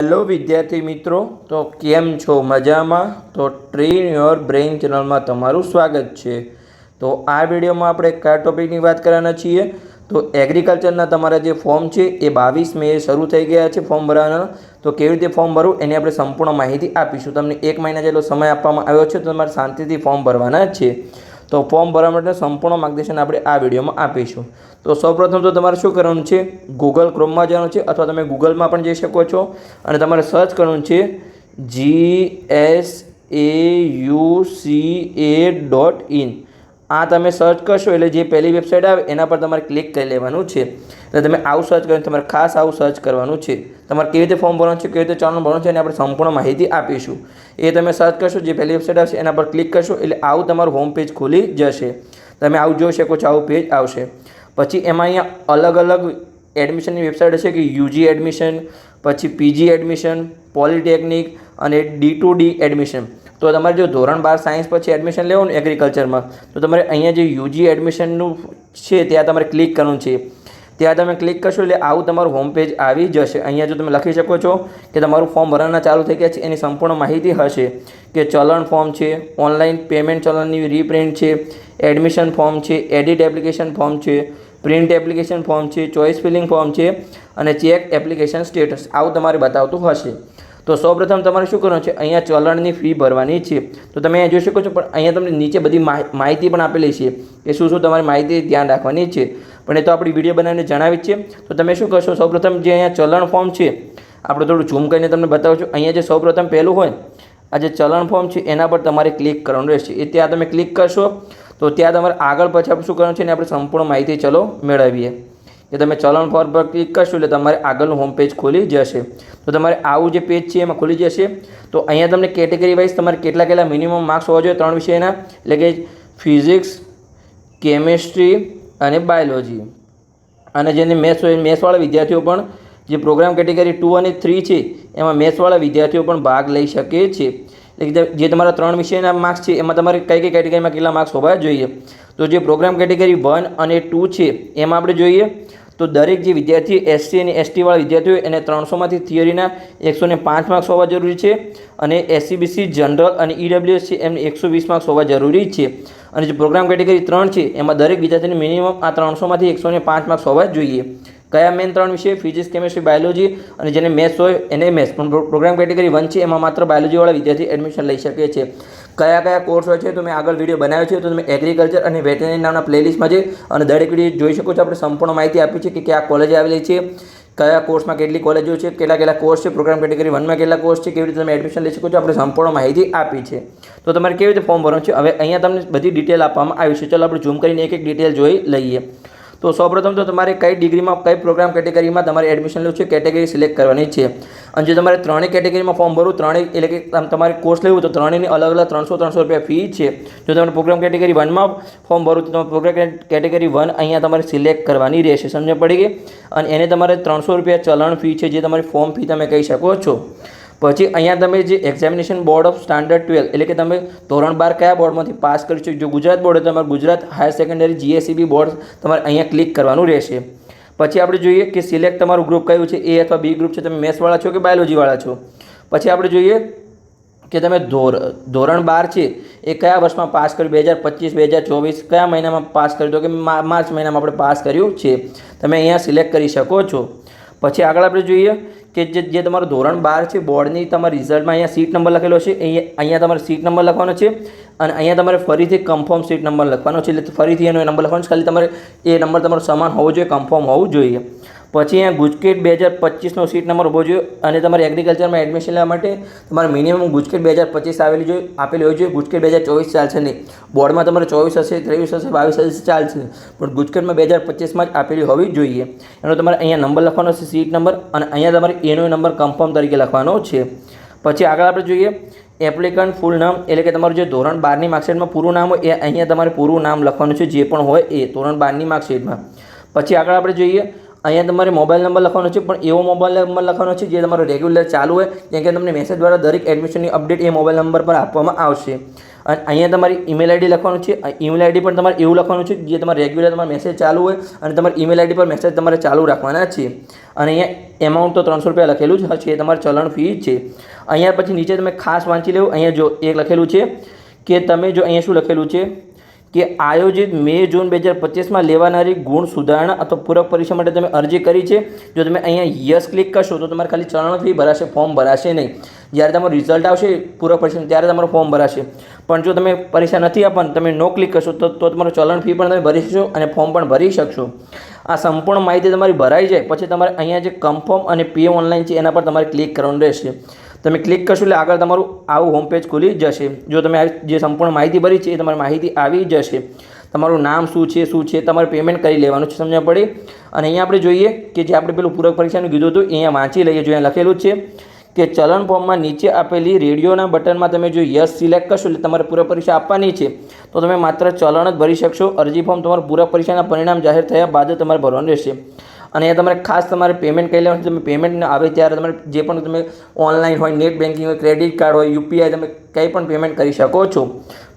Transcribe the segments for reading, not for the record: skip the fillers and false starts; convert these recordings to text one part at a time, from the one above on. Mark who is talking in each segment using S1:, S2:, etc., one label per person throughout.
S1: Hello विद्यार्थी मित्रों, तो केम छो मजामा। तो ट्रेन योर ब्रेन चेनल में तमारू स्वागत है। तो आ वीडियो में आपणे क्या टॉपिक की बात करवाना छीए तो एग्रीकल्चरना तमारा जे फॉर्म है ये 22 मे शुरू थई गया है फॉर्म भरवाना। तो केवी रीते फॉर्म भरવું एनी आपणे संपूर्ण माहिती आपीशुं। तमने 1 महीना जेटलो समय आपवामां आव्यो छे तो तमारे शांतिथी फॉर्म भरवाना छे। तो फॉर्म भरवा माटे संपूर्ण मार्गदर्शन आपणे आ विडियो में आपीशुं। तो सौप्रथम तो तमारे शुं करवानुं छे, गूगल क्रोम में जवानुं छे अथवा तमे गूगल में पण जई शको छो अने तमारे सर्च करवानुं छे GSAUCA.in। आ तमे सर्च करशो एटले जे पहली वेबसाइट आवे एना पर तमारे क्लिक करी लेवानुं छे। तो तमे आवुं सर्च करीने तमारे खास आवुं सर्च करवानुं छे। तमारे केवी रीते फॉर्म भरवानुं छे, केवी रीते चलन भरवानुं छे एनी आपणे संपूर्ण माहिती आपीशुं। ए तमे सर्च करशो, जे पहली वेबसाइट आवशे एना पर क्लिक करशो एटले आवुं तमारुं होम पेज खुली जशे। तमे आवुं जोई शको छो, आवुं पेज आवशे। पछी एमां अहींया अलग अलग एडमिशननी वेबसाइट हशे कि UG एडमिशन, पछी PG एडमिशन, पॉलिटेक्निक अने D2D एडमिशन। तो तमारे जो धोरण 12 साइंस पछी एडमिशन लेवुं ने एग्रीकल्चर में तो तमारे अहींया जे UG एडमिशननुं छे त्यां तमारे क्लिक करवानुं छे। त्यां तमे क्लिक करशो एटले आवुं तमारुं होम पेज आवी जशे। अहींया जो तमे लखी शको छो कि तमारुं फॉर्म भरवाना चालू थई गया छे एनी संपूर्ण माहिती हशे कि चलन फॉर्म छे, ऑनलाइन पेमेंट चलननी रीप्रिंट छे, एडमिशन फॉर्म छे, एडिट एप्लिकेशन फॉर्म छे, प्रिंट एप्लिकेशन फॉर्म है, चॉइस फिलिंग फॉर्म है और चेक एप्लिकेशन स्टेटस आवुं तमारे बतावतुं हशे। तो सौप्रथम तमारे शुं करवानुं छे, अहींया चलणनी फी भरवानी छे। तो तमे अहींया जोई शको छो, पण अहींया तमने नीचे बधी माहिती पण आपेली छे कि शुं शुं तमारे माहिती ध्यान राखवानी छे। पण ए तो आपणी विडियो बनावीने जणावी छे। तो तमे शुं करशो, सौप्रथम जे अहींया चलन फॉर्म छे आपणे थोडुं झूम करीने तमने बतावुं छुं। अहींया जे सौप्रथम पहेલું होय आ जे चलन फॉर्म है एना पर तमारे क्लिक करवानुं रहेशे। ए त्यां तमे क्लिक करशो तो त्यां तमारे आगळ पछी आपणे शुं करवानुं छे ने आपणे संपूर्ण माहिती चलो मेळवीए। कि तमे चलन फॉर्म पर क्लिक करशो एटले तमारे आगळनुं होम पेज खोली जशे। तो तमारे आवुं जे पेज छे एमां खोली जशे। तो अहींया तमने केटेगरी वाइज तमारे केटला मिनिमम मार्क्स होवा जोईए 3 विषयना, एटले के फिजिक्स, केमिस्ट्री अने बायोलॉजी। अने जेने मैथ्सवाळा विद्यार्थीओ पण जे प्रोग्राम केटेगरी 2 અને 3 છે એમાં મેથ્સવાળા વિદ્યાર્થીઓ પણ ભાગ લઈ શકે છે। જે તમારા 3 વિષયના માર્ક્સ છે એમાં તમારે કઈ કઈ કેટેગરીમાં કેટલા માર્ક્સ હોવા જોઈએ। તો જે પ્રોગ્રામ કેટેગરી 1 અને 2 છે એમાં આપણે જોઈએ તો દરેક જે વિદ્યાર્થી SC અને ST વાળા વિદ્યાર્થીઓ એને 300માંથી થિયરીના 105 માર્ક્સ હોવા જરૂરી છે અને SC BC જનરલ અને EWS છે એમને 120 માર્ક્સ હોવા જરૂરી છે। અને જે પ્રોગ્રામ કેટેગરી 3 છે એમાં દરેક વિદ્યાર્થીને મિનિમમ આ 300માંથી 105 માર્ક્સ હોવા જોઈએ। कया मेन 3 विषय फिजिक्स, केमिस्ट्री, बायोलॉजी और जेने मैथ्स होय एने मैथ्स। पण प्रोग्राम केटेगरी 1 छे एमां मात्र बायोलॉजीवाळा विद्यार्थी एडमिशन लई शके छे। कया कया कोर्स होय छे तो मैं आगळ विडियो बनाव्यो छे, तो तमे एग्रीकल्चर अने वेटरनरी नामना प्लेलिस्ट में जई अने दरेक विडियो जोई शको छो। आपणे संपूर्ण माहिती आपी छे कि क्या कॉलेज आवेली छे, कया कोर्स में केटली कॉलेजो छे, केटला केटला कोर्स छे, प्रोग्राम केटेगरी 1 में केटला कोर्स छे, केवी रीते तमे एडमिशन लई शको छो, आपणे संपूर्ण माहिती आपी छे। तो तमारे केवी रीते फॉर्म भरवानुं छे हवे अहींया तमने बधी डिटेल आपवामां आवी छे। चलो आपणे झूम करीने एक एक डिटेल जोई लईए। तो सौप्रथम तो तमारे कई डिग्री में कई प्रोग्राम केटेगरी में तमारे एडमिशन लेवुं छे, केटेगरी सिलेक्ट करवानी छे। अने जो तमारे त्रणेय केटेगरी में फॉर्म भरવું, त्रणेय एटले के तमारे कोर्स लेवुं तो त्रणेयनी अलग अलग 300 रुपया फी छे। जो तमारे प्रोग्राम केटेगरी 1 में फॉर्म भरવું तो प्रोग्राम केटेगरी 1 अहींया तमारे सिलेक्ट करवानी रहेशे। समझ पड़ी गई। अने एने तमारे 300 रुपया चलन फी छे, जे तमारी फॉर्म फी तमे कही शको छो। पछी अहींया तमे जे एक्जामिनेशन बोर्ड ऑफ स्टान्डर्ड 12 एटले के तमे धोरण 12 कया बोर्डमांथी पास कर्युं छे। जो गुजरात बोर्ड है तमारे Gujarat higher secondary GSEB board तमारे अहींया क्लिक करवानुं रहेशे। पछी आपणे जोईए कि सिलेक्ट तमारुं ग्रुप कयुं छे, A अथवा B ग्रुप छे, तमे मैथ्सवाळा छो कि बायोलॉजीवाळा छो। पछी आपणे जोईए कि तमे धोरण 12 छे ए कया वर्षमां पास कर्युं, 2025 2024 कया महीनामां पास कर्युं, तो कि मार्च महीनामां आपणे पास कर्युं छे। तमे अहींया सिलेक्ट करी शको छो। पछी आगळ आपणे जोईए कि जे तमारुं धोरण 12 है बोर्डनी तमारा रिजल्ट में अहींया सीट नंबर लखेलो छे, अहींया तमारे सीट नंबर लखवानो छे अने अहींया तमारे फरीथी कन्फर्म सीट नंबर लखवानो छे। એટલે ફરીથી એનો નંબર લખવાનો છે, ખાલી તમારે એ નંબર તમારો સમાન હોવો જોઈએ, કન્ફર્મ હોવું જોઈએ। પછી અહીંયા ગુજકેટ 2025નો સીટ નંબર હોવો જોઈએ અને તમારે એગ્રીકલ્ચરમાં એડમિશન લેવા માટે તમારે મિનિમમ ગુજકેટ 2025 આપેલી હોવી જોઈએ। ગુજકેટ 2024 ચાલશે નહીં, બોર્ડમાં તમારે 24 હશે, 23 હશે, 22 હશે ચાલશે, પણ ગુજકેટમાં 2025માં જ આપેલી હોવી જોઈએ। એનો તમારે અહીંયા નંબર લખવાનો છે, સીટ નંબર, અને અહીંયા તમારે એનો નંબર કન્ફર્મ તરીકે લખવાનો છે। પછી આગળ આપણે જોઈએ એપ્લિકન્ટ ફૂલ નામ, એટલે કે તમારું જે ધોરણ 12ની માર્કશીટમાં પૂરું નામ હોય એ અહીંયા તમારે પૂરું નામ લખવાનું છે, જે પણ હોય એ ધોરણ 12ની માર્કશીટમાં। પછી આગળ આપણે જોઈએ અહીંયા તમારે મોબાઈલ નંબર લખવાનો છે, પણ એવો મોબાઈલ નંબર લખવાનો છે જે તમારો રેગ્યુલર ચાલુ હોય, જેમ કે તમને મેસેજ દ્વારા દરેક એડમિશનની અપડેટ એ મોબાઈલ નંબર પર આપવામાં આવશે. અને અહીંયા તમારી ઈમેલ આઈડી લખવાનું છે. ઈમેલ આઈડી પણ તમારે એવું લખવાનું છે જે તમારે રેગ્યુલર તમારો મેસેજ ચાલુ હોય અને તમારી ઈમેલ આઈડી પર મેસેજ તમારે ચાલુ રાખવાના છે. અને અહીંયા એમાઉન્ટ તો 300 રૂપિયા લખેલું જ હશે, એ તમારી ચલણ ફી છે. અહીંયા પછી નીચે તમે ખાસ વાંચી લેવું. અહીંયા જો એક લખેલું છે કે તમે જો અહીંયા શું લખેલું છે કે આયોજિત મે જૂન 2025માં લેવાનારી ગુણ સુધારણા અથવા પૂરક પરીક્ષા માટે તમે અરજી કરી છે. જો તમે અહીંયા યસ ક્લિક કરશો તો તમારે ખાલી ચલણ ફી ભરાશે, ફોર્મ ભરાશે નહીં. જ્યારે તમારું રિઝલ્ટ આવશે પૂરક પરીક્ષા ત્યારે તમારું ફોર્મ ભરાશે. પણ જો તમે પરીક્ષા નથી આપવાની, તમે નો ક્લિક કરશો તો તમારું ચલણ ફી પણ તમે ભરી શકશો અને ફોર્મ પણ ભરી શકશો. આ સંપૂર્ણ માહિતી તમારી ભરાઈ જાય પછી તમારે અહીંયા જે કન્ફર્મ અને પીએમ ઓનલાઈન છે એના પર તમારે ક્લિક કરવાનું રહેશે. તમે ક્લિક કરશો એટલે આગળ તમારું આવું હોમ પેજ ખુલી જશે. જો તમે જે સંપૂર્ણ માહિતી ભરી છે એ તમારી માહિતી આવી જશે. તમારું નામ શું છે તમારે પેમેન્ટ કરી લેવાનું છે, સમજવા પડે. અને અહીંયા આપણે જોઈએ કે જે આપણે પેલું પૂરક પરીક્ષાનું કીધું હતું એ અહીંયા વાંચી લઈએ. જો અહીંયા લખેલું છે કે ચલણ ફોર્મમાં નીચે આપેલી રેડિયોના બટનમાં તમે જો યસ સિલેક્ટ કરશો એટલે તમારે પૂરક પરીક્ષા આપવાની છે તો તમે માત્ર ચલણ જ ભરી શકશો. અરજી ફોર્મ તમારું પૂરક પરીક્ષાના પરિણામ જાહેર થયા બાદ તમારે ભરવાનું રહેશે. અને એ તમારે ખાસ તમારે પેમેન્ટ કરી લેવાનું છે. તમે પેમેન્ટ આવે ત્યારે તમારે જે પણ તમે ઓનલાઈન હોય, નેટ બેન્કિંગ હોય, ક્રેડિટ કાર્ડ હોય, યુપીઆઈ તમે કંઈ પણ પેમેન્ટ કરી શકો છો.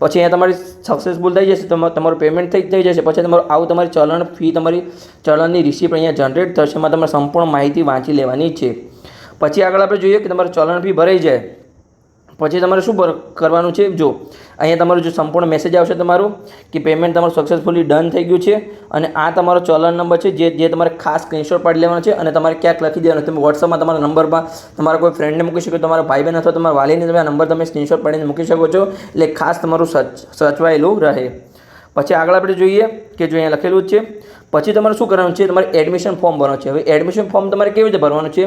S1: પછી અહીંયા તમારી સક્સેસફુલ થઈ જશે, તમારું પેમેન્ટ થઈ જશે. પછી તમારું આવું તમારી ચલણ ફી, તમારી ચલણની રિસિપ્ટ અહીંયા જનરેટ થશે. એમાં તમારે સંપૂર્ણ માહિતી વાંચી લેવાની છે. પછી આગળ આપણે જોઈએ કે તમારું ચલણ ફી ભરાઈ જાય પછી તમારે શું કરવાનું છે. જો અહીંયા તમારું જો સંપૂર્ણ મેસેજ આવશે તમારું કે પેમેન્ટ તમારું સક્સેસફુલી ડન થઈ ગયું છે અને આ તમારો ચલણ નંબર છે જે તમારે ખાસ સ્ક્રીનશોટ પાડી લેવાનો છે અને તમારે ક્યાંક લખી દેવાનો. તમે વોટ્સઅપમાં તમારા નંબરમાં તમારા કોઈ ફ્રેન્ડને મૂકી શકો, તમારા ભાઈ બહેન અથવા તમારા વાલીને તમે આ નંબર તમે સ્ક્રીનશોટ પાડીને મૂકી શકો છો. એટલે ખાસ તમારું સચવાયેલું રહે. પછી આગળ આપણે જોઈએ કે જો અહીંયા લખેલું જ છે. પછી તમારે શું કરવાનું છે, તમારે એડમિશન ફોર્મ ભરવાનું છે. હવે એડમિશન ફોર્મ તમારે કેવી રીતે ભરવાનું છે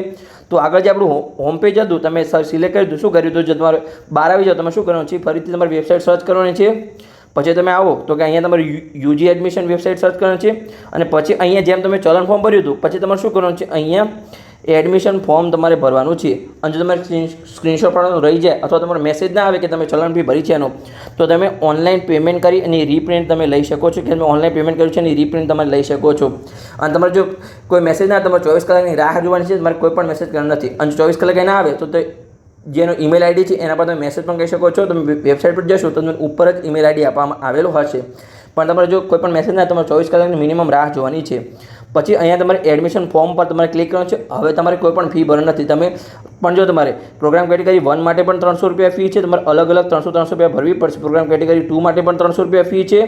S1: તો આગળ જે આપણું હોમ પેજ હતું તમે સિલેક્ટ કરી દીધું. શું કર્યું હતું, જો તમારે બહાર આવી જાઓ તમે શું કરવાનું છે, ફરીથી તમારી વેબસાઇટ સર્ચ કરવાની છે. પછી તમે આવો તો કે અહીંયા તમારે યુજી એડમિશન વેબસાઇટ સર્ચ કરવાની છે. અને પછી અહીંયા જેમ તમે ચલણ ફોર્મ ભર્યું હતું પછી તમારે શું કરવાનું છે, અહીંયા એડમિશન ફોર્મ તમારે ભરવાનું છે. અને જો તમારે સ્ક્રીનશોટ પાડવાનું રહી જાય અથવા તમારો મેસેજ ના આવે કે તમે ચલણ ફી ભરી છે એનો, તો તમે ઓનલાઈન પેમેન્ટ કરી અને રીપ્રિન્ટ તમે લઈ શકો છો. કે તમે ઓનલાઈન પેમેન્ટ કર્યું છે અને રીપ્રિન્ટ તમે લઈ શકો છો. અને તમારે જો કોઈ મેસેજ ના આવે, તમારે 24 કલાકની રાહ જોવાની છે, તમારે કોઈ પણ મેસેજ કરવાનો નથી. અને 24 કલાકે ના આવે તો જેનો ઈમેલ આઈડી છે એના પર તમે મેસેજ પણ કરી શકો છો. તમે વેબસાઇટ પર જશો તો તમને ઉપર જ ઈમેલ આઈડી આપવામાં આવેલો હશે. પણ તમારે જો કોઈ પણ મેસેજ ના, તમારે 24 કલાકની મિનિમમ રાહ જોવાની છે. પછી અહીંયા તમારે એડમિશન ફોર્મ પર તમારે ક્લિક કરવાનું છે. હવે તમારે કોઈ પણ ફી ભરવાની નથી. તમે પણ જો તમારે પ્રોગ્રામ કેટેગરી 1 માટે પણ 300 રૂપિયા ફી છે, તમારે અલગ અલગ 300 રૂપિયા ભરવી પડશે. પ્રોગ્રામ કેટેગરી 2 માટે પણ 300 રૂપિયા ફી છે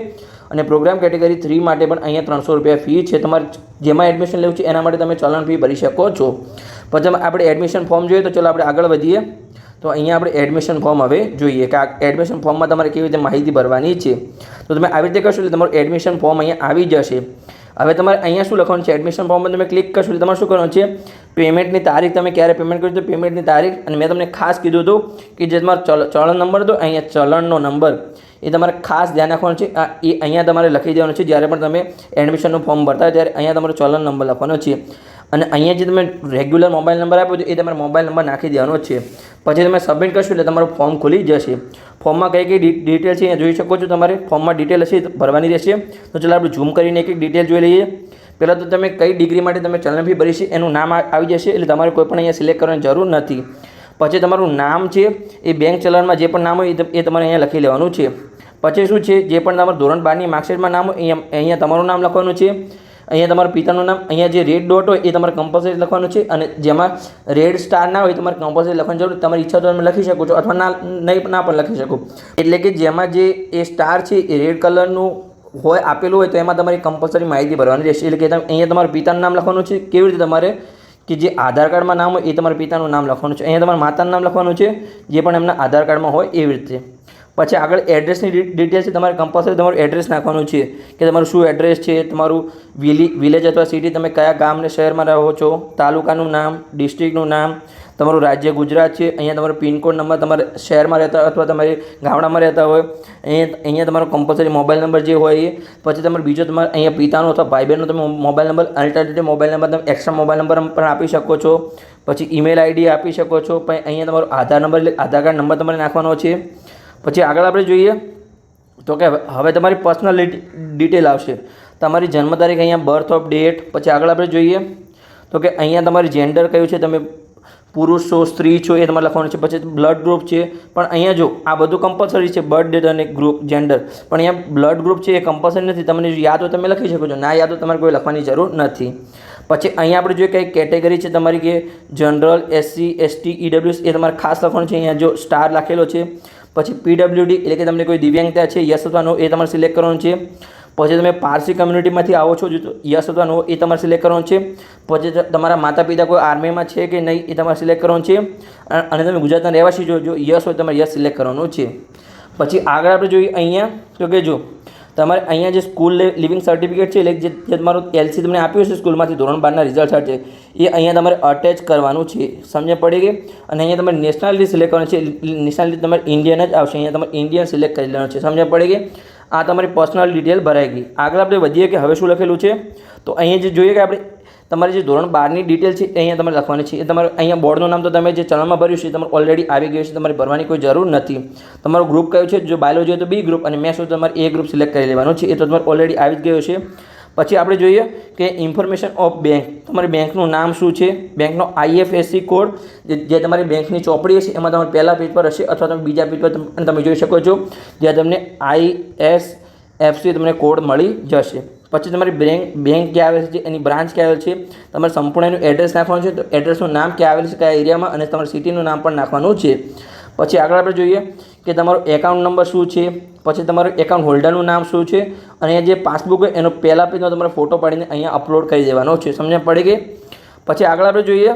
S1: અને પ્રોગ્રામ કેટેગરી 3 માટે પણ અહીંયા 300 રૂપિયા ફી છે. તમારે જેમાં એડમિશન લેવું છે એના માટે તમે ચલણ ફી ભરી શકો છો. પછી આપણે એડમિશન ફોર્મ જોઈએ તો ચલો આપણે આગળ વધીએ. તો અહીંયા આપણે એડમિશન ફોર્મ હવે જોઈએ કે આ એડમિશન ફોર્મમાં તમારે કેવી રીતે માહિતી ભરવાની છે. તો તમે આવી રીતે કરશો એટલે તમારું એડમિશન ફોર્મ અહીંયા આવી જશે. હવે તમારે અહીંયા શું લખવાનું છે, એડમિશન ફોર્મમાં તમે ક્લિક કરશો એટલે તમારે શું કરવાનું છે, પેમેન્ટની તારીખ તમે ક્યારે પેમેન્ટ કર્યું તો પેમેન્ટની તારીખ. અને મેં તમને ખાસ કીધું હતું કે જે તમારો ચલણ નંબર હતો અહીંયા ચલણનો નંબર એ તમારે ખાસ ધ્યાન રાખવાનું છે. એ અહીંયા તમારે લખી દેવાનું છે. જ્યારે પણ તમે એડમિશનનું ફોર્મ ભરતા હોય ત્યારે અહીંયા તમારો ચલણ નંબર લખવાનો છે. અને અહીંયા જે તમે રેગ્યુલર મોબાઈલ નંબર આપ્યો છે એ તમારે મોબાઈલ નંબર નાખી દેવાનો છે. પછી તમે સબમિટ કરશો એટલે તમારું ફોર્મ ખુલી જશે. ફોર્મમાં કઈ કઈ ડિટેલ છે અહીંયા જોઈ શકો છો. તમારે ફોર્મમાં ડિટેલ હશે ભરવાની રહેશે. તો ચાલો આપણે ઝૂમ કરીને એક ડિટેલ જોઈ લઈએ. પહેલાં તો તમે કઈ ડિગ્રી માટે તમે ચલણ ફી ભરી છે એનું નામ આવી જશે. એટલે તમારે કોઈ પણ અહીંયા સિલેક્ટ કરવાની જરૂર નથી. પછી તમારું નામ છે એ બેંક ચલણમાં જે પણ નામ હોય એ તમારે અહીંયા લખી લેવાનું છે. પછી શું છે, જે પણ તમારું ધોરણ 12ની માર્કશીટમાં નામ હોય અહીંયા તમારું નામ લખવાનું છે. અહીંયા તમારા પિતાનું નામ, અહીંયા જે રેડ ડોટ હોય એ તમારે કમ્પલસરી લખવાનું છે. અને જેમાં રેડ સ્ટાર ના હોય તમારે કમ્પલસરી લખવાની જરૂર. તમારી ઈચ્છા તો તમે લખી શકો છો અથવા ના પણ લખી શકો. એટલે કે જેમાં જે એ સ્ટાર છે એ રેડ કલરનું હોય આપેલું હોય તો એમાં તમારી કમ્પલસરી માહિતી ભરવાની રહેશે. એટલે કે અહીંયા તમારા પિતાનું નામ લખવાનું છે. કેવી રીતે તમારે કે જે આધાર કાર્ડમાં નામ હોય એ તમારા પિતાનું નામ લખવાનું છે. અહીંયા તમારા માતાનું નામ લખવાનું છે જે પણ એમના આધાર કાર્ડમાં હોય એવી રીતે. પછી આગળ એડ્રેસની ડિટેલ્સ છે. તમારે કમ્પલસરી તમારું એડ્રેસ નાખવાનું છે કે તમારું શું એડ્રેસ છે, તમારું વિલેજ અથવા સિટી, તમે કયા ગામ ને શહેરમાં રહો છો, તાલુકાનું નામ, ડિસ્ટ્રિક્ટનું નામ, તમારું રાજ્ય ગુજરાત છે. અહીંયા તમારો પિનકોડ નંબર, તમારે શહેરમાં રહેતા અથવા તમારે ગામડામાં રહેતા હોય અહીંયા તમારો કમ્પલસરી મોબાઈલ નંબર જે હોય એ. પછી તમારે બીજો તમારે અહીંયા પિતાનો અથવા ભાઈ બહેનનો તમે mobile number, alternative mobile number તમે એક્સ્ટ્રા મોબાઈલ નંબર પણ આપી શકો છો. પછી ઈમેલ આઈડી આપી શકો છો. પછી અહીંયા તમારો આધાર નંબર એટલે આધાર કાર્ડ નંબર તમારે નાખવાનો છે. પછી આગળ આપણે જોઈએ તો કે હવે તમારી પર્સનલ ડિટેલ આવશે. તમારી જન્મ તારીખ, અહીંયા બર્થ ઓફ ડેટ. પછી આગળ આપણે જોઈએ તો કે અહીંયા તમારી જેન્ડર કયું છે, તમે પુરુષ છો સ્ત્રી છો એ તમારે લખવાનું છે. પછી બ્લડ ગ્રુપ છે, પણ અહીંયા જો આ બધું કમ્પલસરી છે, બર્થ ડેટ અને ગ્રુપ જેન્ડર, પણ અહીંયા બ્લડ ગ્રુપ છે એ કમ્પલસરી નથી. તમને યાદ હોય તમે લખી શકો છો, ના યાદ હોય તમારે કોઈ લખવાની જરૂર નથી. પછી અહીંયા આપણે જોઈએ કઈ કેટેગરી છે તમારી, કે જનરલ, SC ST EWS એ તમારે ખાસ લખવાનું છે. અહીંયા જો સ્ટાર લખેલો છે. પછી PWD એટલે કે તમને કોઈ દિવ્યાંગતા છે, યસ અથવા નો એ તમારે સિલેક્ટ કરવાનું છે. પછી તમે પારસી કમ્યુનિટીમાંથી આવો છો, જો યસ અથવા નો એ તમારે સિલેક્ટ કરવાનું છે. પછી તમારા માતા પિતા કોઈ આર્મીમાં છે કે નહીં એ તમારે સિલેક્ટ કરવાનું છે. અને તમે ગુજરાતના રહેવાસી જો યસ હોય તમારે યસ સિલેક્ટ કરવાનું છે. પછી આગળ આપણે જોઈએ અહીંયા તો કે જો તમારે અહીંયા જે સ્કૂલ લિવિંગ સર્ટિફિકેટ છે, એટલે જે તમારું LC તમને આપ્યું છે સ્કૂલમાંથી ધોરણ 12ના રિઝલ્ટ સાથે, એ અહીંયા તમારે અટેચ કરવાનું છે. સમજ પડી ગઈ? અને અહીંયા તમારે નેશનાલિટી સિલેક્ટ કરવાનું છે. નેશનાલિટી તમારે ઇન્ડિયન જ આવશે. અહીંયા તમારે ઇન્ડિયન સિલેક્ટ કરી લેવાનું છે. સમજ પડી ગઈ? આ તમારી પર્સનલ ડિટેલ ભરાઈ ગઈ. આગળ આપણે વધીએ કે હવે શું લખેલું છે, તો અહીંયા જે જોઈએ કે આપણે તમારી જે ધોરણ 12ની ડિટેલ છે એ અહીંયા તમારે લખવાની છે. એ તમારે અહીંયા બોર્ડનું નામ તો તમે જે ચલણમાં ભર્યું છે એ તમારે ઓલરેડી આવી ગયું છે, તમારે ભરવાની કોઈ જરૂર નથી. તમારું ગ્રુપ કયું છે, જો બાયોલોજી હોય તો B ગ્રુપ, અને મેથ્સ હોય તો તમારે A ગ્રુપ સિલેક્ટ કરી લેવાનું છે. એ તો તમારે ઓલરેડી આવી જ ગયું છે. પછી આપણે જોઈએ કે ઇન્ફોર્મેશન ઓફ બેંક, તમારી બેંકનું નામ શું છે, બેંકનો IFSC કોડ જે તમારી બેંકની ચોપડી હશે એમાં તમારે પહેલા પેજ પર હશે, અથવા તમે બીજા પેજ પર તમે જોઈ શકો છો, જ્યાં તમને ISFC તમને કોડ મળી જશે. પછી તમારી બેંક ક્યાં આવેલી છે, એની બ્રાન્ચ ક્યાં આવેલી છે, તમારે સંપૂર્ણ એનું એડ્રેસ નાખવાનું છે. તો એડ્રેસનું નામ ક્યાં આવેલું છે, કયા એરિયામાં, અને તમારી સિટીનું નામ પણ નાખવાનું છે. પછી આગળ આપણે જોઈએ કે તમારો એકાઉન્ટ નંબર શું છે, પછી તમારું એકાઉન્ટ હોલ્ડરનું નામ શું છે, અને જે પાસબુક હોય એનો પહેલા પેજનો તમારે ફોટો પાડીને અહીંયા અપલોડ કરી દેવાનો છે. સમજ પડી ગઈ? પછી આગળ આપણે જોઈએ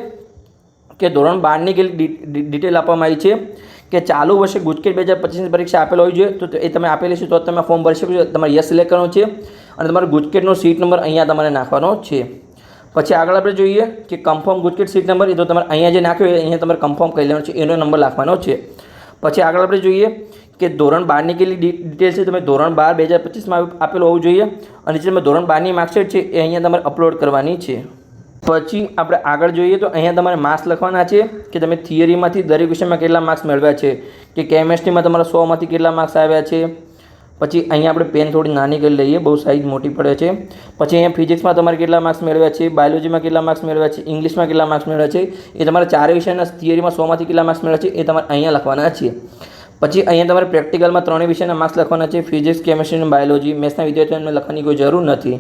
S1: કે ધોરણ 12ની કેટલી ડિટેલ આપવામાં આવી છે, કે ચાલુ વર્ષે ગુજકેટ 2025ની પરીક્ષા આપેલ હોવી જોઈએ, તો એ તમે આપેલી છે તો તમે ફોર્મ ભરી શકો છો. તમારે યસ સિલેક્ટ કરવાનું છે, અને તમારો ગુજકેટનો સીટ નંબર અહીંયા તમારે નાખવાનો છે. પછી આગળ આપણે જોઈએ કે કન્ફર્મ ગુજકેટ સીટ નંબર, એ તો તમારે અહીંયા જે નાખ્યો હોય અહીંયા તમારે કન્ફર્મ કરી લેવાનો છે, એનો નંબર લખવાનો છે. પછી આગળ આપણે જોઈએ કે ધોરણ 12ની કેટલી ડિટેલ છે, તમે ધોરણ 12 2025માં આપેલું હોવું જોઈએ, અને જે તમે ધોરણ 12ની માર્કશીટ છે એ અહીંયા તમારે અપલોડ કરવાની છે. પછી આપણે આગળ જોઈએ તો અહીંયા તમારે માર્ક્સ લખવાના છે, કે તમે થિયરીમાંથી દરેક વિષયમાં કેટલા માર્ક્સ મેળવ્યા છે, કે કેમેસ્ટ્રીમાં તમારા 100માંથી કેટલા માર્ક્સ આવ્યા છે. પછી અહીંયા આપણે પેન થોડી નાની કરી લઈએ, બહુ સાઇઝ મોટી પડે છે. પછી અહીંયા ફિઝિક્સમાં તમારે કેટલા માર્ક્સ મેળવ્યા છે, બાયોલોજીમાં કેટલા માર્ક્સ મેળવ્યા છે, ઇંગ્લિશમાં કેટલા માર્ક્સ મેળવ્યા છે, એ તમારે ચારે વિષયના થિયરીમાં 100માંથી કેટલા માર્ક્સ મેળવ્યા છે એ તમારે અહીંયા લખવાના છે. પછી અહીંયા તમારે પ્રેક્ટિકલમાં 3 વિષયના માર્ક્સ લખવાના છે, ફિઝિક્સ, કેમેસ્ટ્રી અને બાયોલોજી. મેથ્સના વિદ્યાર્થીઓને લખવાની કોઈ જરૂર નથી.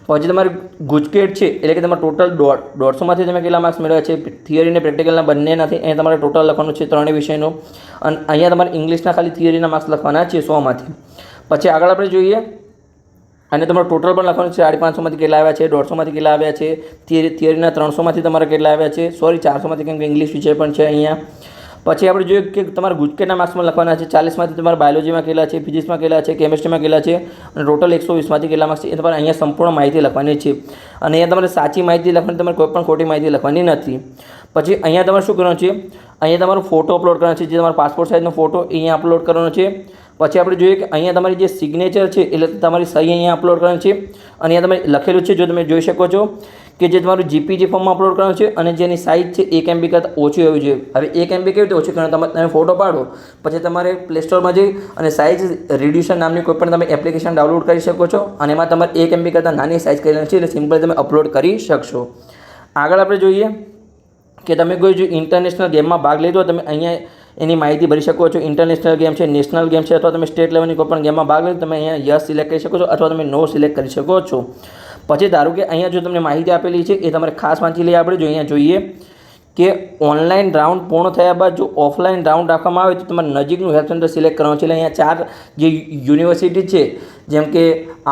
S1: પછી તમારે ગુજકેટ છે એટલે કે તમારે ટોટલ 150માંથી તમે કેટલા માર્ક્સ મેળવ્યા છે, થિયરી અને પ્રેક્ટિકલના બંને નથી, અહીંયા તમારે ટોટલ લખવાનું છે 3 વિષયનો. અને અહીંયા તમારે ઇંગ્લિશના ખાલી થિયરીના માર્ક્સ લખવાના છે 100માંથી. પછી આગળ આપણે જોઈએ અને તમારું ટોટલ પણ લખવાનું છે, 550માંથી કેટલા આવ્યા છે, 150માંથી કેટલા આવ્યા છે, થિયરીના 300માંથી તમારે કેટલા આવ્યા છે, 400માંથી, કેમ કે ઇંગ્લિશ વિષય પણ છે અહીંયા. પછી આપણે જોઈએ કે તમારે ગુજકેટના માર્ક્સમાં લખવાના છે, 40માંથી તમારે બાયોલોજીમાં કેટલા છે, ફિઝિક્સમાં કેટલા છે, કેમેસ્ટ્રીમાં કેટલા છે, અને ટોટલ 120માંથી કેટલા માર્ક્સ છે એ તમારે અહીંયા સંપૂર્ણ માહિતી લખવાની છે. અને અહીંયા તમારે સાચી માહિતી લખવાની, તમારે કોઈ પણ ખોટી માહિતી લખવાની નથી. પછી અહીંયા તમારે શું કરવાનું છે, અહીંયા તમારો ફોટો અપલોડ કરવાનો છે, જે તમારો પાસપોર્ટ સાઇઝનો ફોટો અહીંયા અપલોડ કરવાનો છે. પછી આપણે જોઈએ કે અહીંયા તમારી જે સિગ્નેચર છે એટલે તમારી સહી અહીંયા અપલોડ કરવાની છે, અને અહીંયા તમે લખેલું છે, જો તમે જોઈ શકો છો કે જે તમારું GPG ફોર્મમાં અપલોડ કરવાનું છે, અને જેની સાઇઝ છે 1 MB કરતાં ઓછી હોવી જોઈએ. હવે 1 MB કેવી રીતે ઓછી કરવાનું, તમે ફોટો પાડો પછી તમારે પ્લે સ્ટોરમાં જઈ અને સાઇઝ રિડ્યુસર નામની કોઈ પણ તમે એપ્લિકેશન ડાઉનલોડ કરી શકો છો, અને એમાં તમારે 1 MB કરતાં નાની સાઇઝ કરી લેવાની છે, એટલે સિમ્પલ તમે અપલોડ કરી શકશો. આગળ આપણે જોઈએ કે તમે કોઈ જો ઇન્ટરનેશનલ ગેમમાં ભાગ લીધો, તમે અહીંયા એની માહિતી ભરી શકો છો. ઇન્ટરનેશનલ ગેમ છે, નેશનલ ગેમ છે, અથવા તમે સ્ટેટ લેવલની કોઈ પણ ગેમમાં ભાગ લીધો, તમે અહીંયા યસ સિલેક્ટ કરી શકો છો, અથવા તમે નો સિલેક્ટ કરી શકો છો. પછી ધારો કે અહીંયા જો તમને માહિતી આપેલી છે એ તમારે ખાસ વાંચી લઈએ. આપણે જો અહીંયા જોઈએ કે ઓનલાઈન રાઉન્ડ પૂર્ણ થયા બાદ જો ઓફલાઈન રાઉન્ડ રાખવામાં આવે તો તમારે નજીકનું હેલ્થ સેન્ટર સિલેક્ટ કરવાનું છે. એટલે અહીંયા 4 જે યુનિવર્સિટી છે, જેમ કે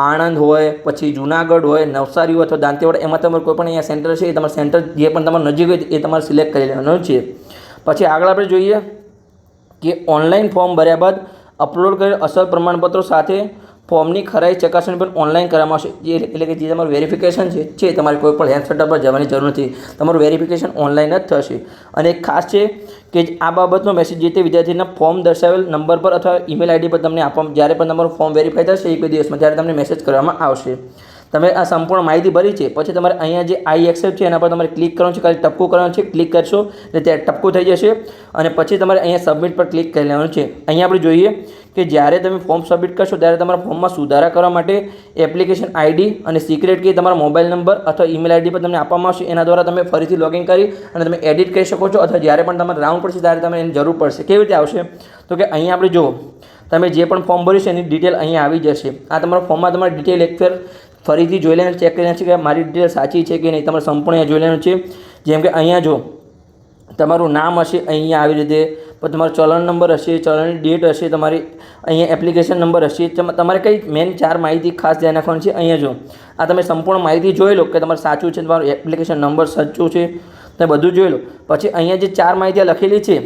S1: આણંદ હોય, પછી જુનાગઢ હોય, નવસારી હોય અથવા દાંતીવાડા, એમાં તમારે કોઈ પણ અહીંયા સેન્ટર છે એ તમારે સેન્ટર જે પણ તમારું નજીક હોય એ તમારે સિલેક્ટ કરી લેવાનું છે. પછી આગળ આપણે જોઈએ કે ઓનલાઈન ફોર્મ ભર્યા બાદ અપલોડ કરેલ અસલ પ્રમાણપત્રો સાથે ફોર્મની ખરાઈ ચકાસણી પણ ઓનલાઈન કરવામાં આવશે. એટલે કે જે તમારું વેરિફિકેશન છે તમારે કોઈ પણ હેલ્થ સેન્ટર પર જવાની જરૂર નથી, તમારું વેરિફિકેશન ઓનલાઈન જ થશે. અને એક ખાસ છે કે આ બાબતનો મેસેજ જે તે વિદ્યાર્થીના ફોર્મ દર્શાવેલ નંબર પર અથવા ઈમેલ ID પર તમને આપવામાં, જ્યારે પણ તમારું ફોર્મ વેરીફાઈ થશે 1-2 દિવસમાં, ત્યારે તમને મેસેજ કરવામાં આવશે. તમે આ સંપૂર્ણ માહિતી ભરી છે, પછી તમારે અહીંયા જે આઈ એક્સેપ્ટ છે એના પર તમારે ક્લિક કરવાનું છે, ખાલી ટપકું કરવાનું છે. ક્લિક કરશો એટલે ત્યાં ટપકું થઈ જશે અને પછી તમારે અહીંયા સબમિટ પર ક્લિક કરી લેવાનું છે. અહીંયા આપણે જોઈએ કે જ્યારે તમે ફોર્મ સબમિટ કરશો ત્યારે તમારા ફોર્મમાં સુધારા કરવા માટે એપ્લિકેશન આઈડી અને સિક્રેટ કી તમારા મોબાઈલ નંબર અથવા ઈમેલ આઈડી પર તમને આપવામાં આવશે. એના દ્વારા તમે ફરીથી લોગિન કરી અને તમે એડિટ કરી શકો છો, અથવા જ્યારે પણ તમારે રાઉન્ડ પડશે ત્યારે તમે એની જરૂર પડશે. કેવી રીતે આવશે તો કે અહીંયા આપણે જુઓ, તમે જે પણ ફોર્મ ભર્યું છે એની ડિટેલ અહીંયા આવી જશે. આ તમારા ફોર્મમાં તમારી ડિટેલ એક ફેર ફરીથી જોઈ લેવાનું, ચેક કરી છે કે મારી ડિટેલ સાચી છે કે નહીં. તમારે સંપૂર્ણ જોઈ લેવાનું છે. જેમ કે અહીંયા જો તમારું નામ હશે અહીંયા આવી રીતે, પછી તમારો ચલણ નંબર હશે, ચલણની ડેટ હશે, તમારી અહીંયા એપ્લિકેશન નંબર હશે. તમારે કઈ મેન 4 માહિતી ખાસ ધ્યાન રાખવાની છે. અહીંયા જો આ તમે સંપૂર્ણ માહિતી જોઈ લો કે તમારે સાચું છે, તમારું એપ્લિકેશન નંબર સાચું છે, તમે બધું જોઈ લો. પછી અહીંયા જે 4 માહિતી લખેલી છે,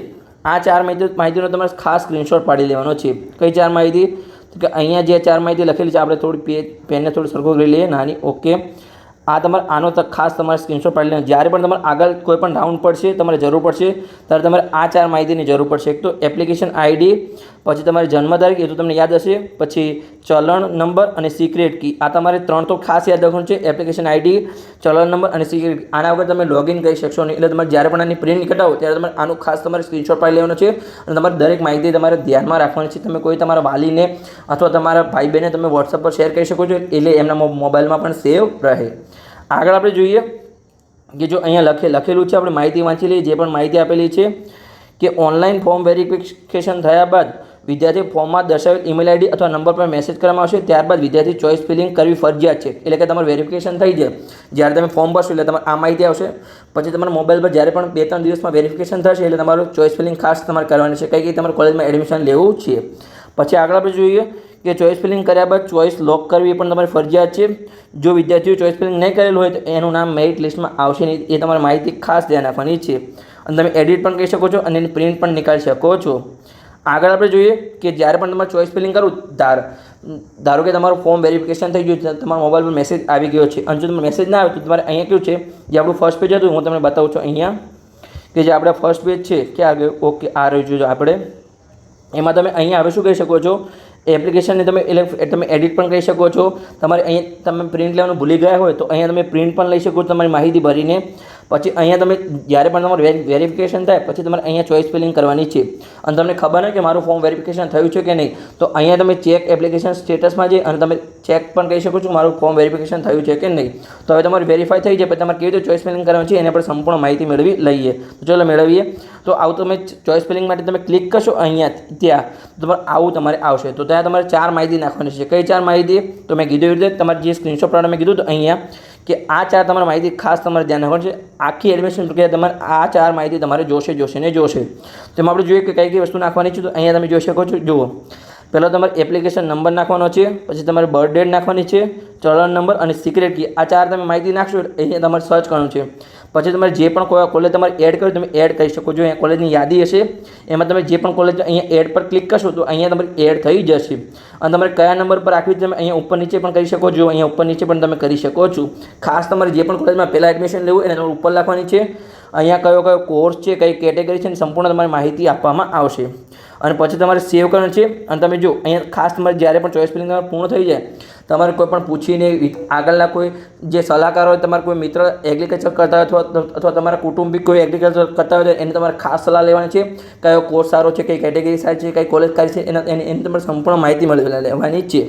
S1: આ 4 માહિતીનો તમારે ખાસ સ્ક્રીનશોટ પાડી લેવાનો છે. કઈ 4 માહિતી તો કે અહીંયા જે 4 માહિતી લખેલી છે, આપણે થોડી પેનને થોડું સરખું કરી લઈએ નાની. ઓકે, આ તમારે આનો ખાસ તમારે સ્ક્રીનશોટ પાડી લેવાનો. જ્યારે પણ તમારે આગળ કોઈ પણ રાઉન્ડ પડશે, તમારે જરૂર પડશે ત્યારે તમારે આ 4 માહિતીની જરૂર પડશે. એક તો એપ્લિકેશન આઈડી, પછી તમારી જન્મ તારીખ, એ તો તમને યાદ હશે, પછી ચલણ નંબર અને સિક્રેટ કી. આ તમારે 3 તો ખાસ યાદ રાખવાનું છે, એપ્લિકેશન આઈડી, ચલણ નંબર અને સિક્રેટ કી. આના વગર તમે લોગિન કરી શકશો નહીં. એટલે તમારે જ્યારે પણ આની પ્રિન્ટ કઢાવો ત્યારે તમારે આનું ખાસ તમારે સ્ક્રીનશોટ પાડી લેવાનો છે અને તમારે દરેક માહિતી તમારે ધ્યાનમાં રાખવાની છે. તમે કોઈ તમારા વાલીને અથવા તમારા ભાઈ બહેને તમે વોટ્સઅપ પર શેર કરી શકો છો, એટલે એમના મોબાઈલમાં પણ સેવ રહે. આગળ આપણે જોઈએ કે જો અહીંયા લખેલું છે, આપણે માહિતી વાંચી લઈએ. જે પણ માહિતી આપેલી છે કે ઓનલાઈન ફોર્મ વેરિફિકેશન થયા બાદ વિદ્યાર્થી ફોર્મમાં દર્શાવેલ ઈમેલ આઈડી અથવા નંબર પર મેસેજ કરવામાં આવશે. ત્યારબાદ વિદ્યાર્થી ચોઇસ ફિલિંગ કરવી ફરજિયાત છે. એટલે કે તમારું વેરિફિકેશન થઈ જાય જ્યારે તમે ફોર્મ ભરશો એટલે તમારે આ માહિતી આવશે. પછી તમારા મોબાઈલ પર જ્યારે પણ 2-3 દિવસમાં વેરિફિકેશન થશે એટલે તમારું ચોઇસ ફિલિંગ ખાસ તમારે કરવાની છે, કઈ તમારે કોલેજમાં એડમિશન લેવું છે. પછી આગળ આપણે જોઈએ કે ચોઇસ ફિલિંગ કર્યા બાદ ચોઇસ લોક કરવી પણ તમારી ફરજિયાત છે. જો વિદ્યાર્થીઓ ચોઇસ ફિલિંગ નહીં કરેલું હોય તો એનું નામ મેરિટ લિસ્ટમાં આવશે નહીં. એ તમારી માહિતી ખાસ ધ્યાન રાખવાની છે. અને તમે એડિટ પણ કરી શકો છો અને એની પ્રિન્ટ પણ નીકાળી શકો છો. આગળ આપણે જોઈએ કે જ્યારે પણ તમારે ચોઇસ ફિલિંગ કરવું, ધારો કે તમારું ફોર્મ વેરિફિકેશન થઈ ગયું, તમારા મોબાઈલ પર મેસેજ આવી ગયો છે અને જો તમને મેસેજ ના આવે તો તમારે અહીંયા કેવું છે, જે આપણું ફર્સ્ટ પેજ હતું હું તમને બતાવું છું અહીંયા, કે જે આપણા ફર્સ્ટ પેજ છે કે આ ગયું. ઓકે, આ રહ્યું જો આપણે એમાં તમે અહીંયા હવે શું કરી શકો છો, એપ્લિકેશનને તમે એડિટ પણ કરી શકો છો. તમારે અહીંયા તમે પ્રિન્ટ લેવાનું ભૂલી ગયા હોય તો અહીંયા તમે પ્રિન્ટ પણ લઈ શકો છો તમારી માહિતી ભરીને. પછી અહીંયા તમે જ્યારે પણ તમારું વેરિફિકેશન થાય પછી તમારે અહીંયા ચોઇસ ફિલિંગ કરવાની છે. અને તમને ખબર નહીં કે મારું ફોર્મ વેરિફિકેશન થયું છે કે નહીં, તો અહીંયા તમે ચેક એપ્લિકેશન સ્ટેટસમાં જઈ અને તમે ચેક પણ કરી શકો છો મારું ફોર્મ વેરિફિકેશન થયું છે કે નહીં. તો હવે તમારું વેરીફાઈ થઈ જાય પછી તમારે કેવી રીતે ચોઇસ ફિલિંગ કરવાની છે એના પર સંપૂર્ણ માહિતી મેળવી લઈએ. તો ચલો મેળવીએ. તો આવું તમે ચોઇસ ફિલિંગ માટે તમે ક્લિક કરશો અહીંયા ત્યાં, તો તમારે આવું તમારે આવશે. તો ત્યાં તમારે 4 માહિતી નાખવાની છે. કઈ 4 માહિતી તો મેં કીધું એવી રીતે તમારે જે સ્ક્રીનશોટ પાડવા મેં કીધું તો અહીંયા કે આ 4 તમારી માહિતી ખાસ તમારે ધ્યાન રાખવાનું છે. આખી એડમિશન પ્રક્રિયા તમારે આ 4 માહિતી તમારે જોશે ને જોશે. તેમાં આપણે જોઈએ કે કઈ કઈ વસ્તુ નાખવાની છે. તો અહીંયા તમે જોઈ શકો છો, જુઓ પહેલાં તમારે એપ્લિકેશન નંબર નાખવાનો છે, પછી તમારે બર્થ ડેટ નાખવાની છે, ચલણ નંબર અને સિક્રેટ કી. આ 4 તમે માહિતી નાખશો અહીંયા તમારે સર્ચ કરવાનું છે. પછી તમારે જે પણ કોલેજ તમારે એડ કરવી તમે એડ કરી શકો છો. અહીંયા કોલેજની યાદી હશે, એમાં તમે જે પણ કોલેજ અહીંયા એડ પર ક્લિક કરશો તો અહીંયા તમારે એડ થઈ જશે. અને તમારે કયા નંબર પર રાખવી તમે અહીંયા ઉપર નીચે પણ કરી શકો છો. અહીંયા ઉપર નીચે પણ તમે કરી શકો છો. ખાસ તમારે જે પણ કોલેજમાં પહેલાં એડમિશન લેવું એને તમારે ઉપર લખવાની છે. અહીંયા કયો કોર્સ છે, કઈ કેટેગરી છે, સંપૂર્ણ તમારી માહિતી આપવામાં આવશે. અને પછી તમારે સેવ કરવાનું છે. અને તમે જો અહીંયા ખાસ તમારે જ્યારે પણ ચોઇસ ફિલિંગ તમારે પૂર્ણ થઈ જાય તમારે કોઈ પણ પૂછીને આગળના કોઈ જે સલાહકાર હોય, તમારા કોઈ મિત્ર એગ્રીકલ્ચર કરતા હોય અથવા તમારા કુટુંબિક કોઈ એગ્રીકલ્ચર કરતા હોય એને તમારે ખાસ સલાહ લેવાની છે. કયો કોર્સ સારો છે, કઈ કેટેગરી સારી છે, કઈ કોલેજ સારી છે, એની તમારે સંપૂર્ણ માહિતી મેળવી લેવાની છે.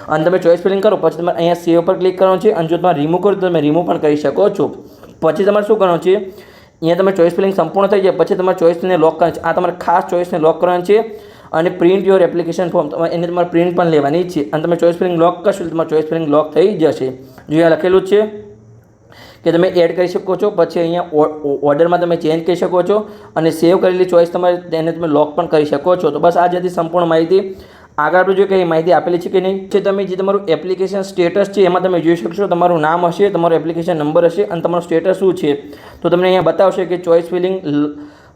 S1: અને તમે ચોઇસ ફિલિંગ કરો પછી તમારે અહીંયા સેવ પર ક્લિક કરવાનું છે. અને જો તમારે રિમૂવ કરો તો તમે રિમૂવ પણ કરી શકો છો. પછી તમારે શું કરવાનું છે, અહીંયા તમે ચોઇસ ફિલિંગ સંપૂર્ણ થઈ જાય પછી તમારે ચોઇસને લોક કરવાની છે. આ તમારે ખાસ ચોઇસને લોક કરવાની છે. અને પ્રિન્ટ યોર એપ્લિકેશન ફોર્મ એને તમારે પ્રિન્ટ પણ લેવાની છે. અને તમે ચોઇસ ફિલિંગ લોક કરશો તો તમારે ચોઇસ ફિલિંગ લોક થઈ જશે. જો અહીંયા લખેલું છે કે તમે એડ કરી શકો છો. પછી અહીંયા ઓર્ડરમાં તમે ચેન્જ કરી શકો છો અને સેવ કરેલી ચોઇસ તમારે તેને તમે લોક પણ કરી શકો છો. તો બસ આ જ હતી સંપૂર્ણ માહિતી. આગળ આપણે જોઈએ કે એ માહિતી આપેલી છે કે નહીં. છે તમે જે તમારું એપ્લિકેશન સ્ટેટસ છે એમાં તમે જોઈ શકશો તમારું નામ હશે, તમારો એપ્લિકેશન નંબર હશે અને તમારું સ્ટેટસ શું છે. તો તમને અહીંયા બતાવશે કે ચોઇસ ફિલિંગ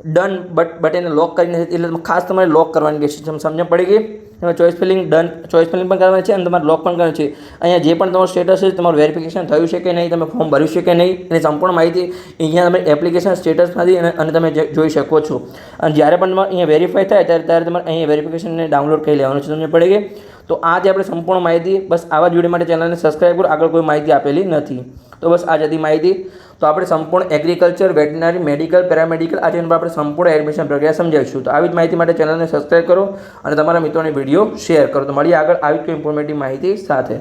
S1: ડન બટનને લોક કરીને, એટલે ખાસ તમારે લોક કરવાની રહેશે. સમજ પડી ગઈ. તમે choice feeling done choice feeling પણ કરવાની છે અને તમારે લોક પણ કરવાની છે. અહીંયા જે પણ તમારું સ્ટેટસ છે તમારું વેરિફિકેશન થયું છે કે નહીં, તમે ફોર્મ ભર્યું છે કે નહીં, એની સંપૂર્ણ માહિતી અહીંયા તમે એપ્લિકેશન સ્ટેટસમાંથી અને તમે જોઈ શકો છો. અને જ્યારે પણ તમારે અહીંયા વેરીફાઈ થાય ત્યારે તમારે અહીંયા વેરિફિકેશનને ડાઉનલોડ કરી લેવાનું છે. તમને પડે કે તો આ જે આપણે સંપૂર્ણ માહિતી, બસ આવા જ વિડીયો માટે ચેનલને સબસ્ક્રાઈબ કરો. આગળ કોઈ માહિતી આપેલી નથી. તો બસ આ જ હતી માહિતી. તો આપણે સંપૂર્ણ એગ્રીકલ્ચર, વેટનરી, મેડિકલ, પેરામેડિકલ આ ચેનલ પર આપણે સંપૂર્ણ એડમિશન પ્રક્રિયા સમજાવીશું. તો આવી જ માહિતી માટે ચેનલને સબસ્ક્રાઈબ કરો અને તમારા મિત્રોને વિડીયો શેર કરો. તો મળીએ આગળ આવી જ કોઈ ઇન્ફોર્મેટિવ માહિતી સાથે.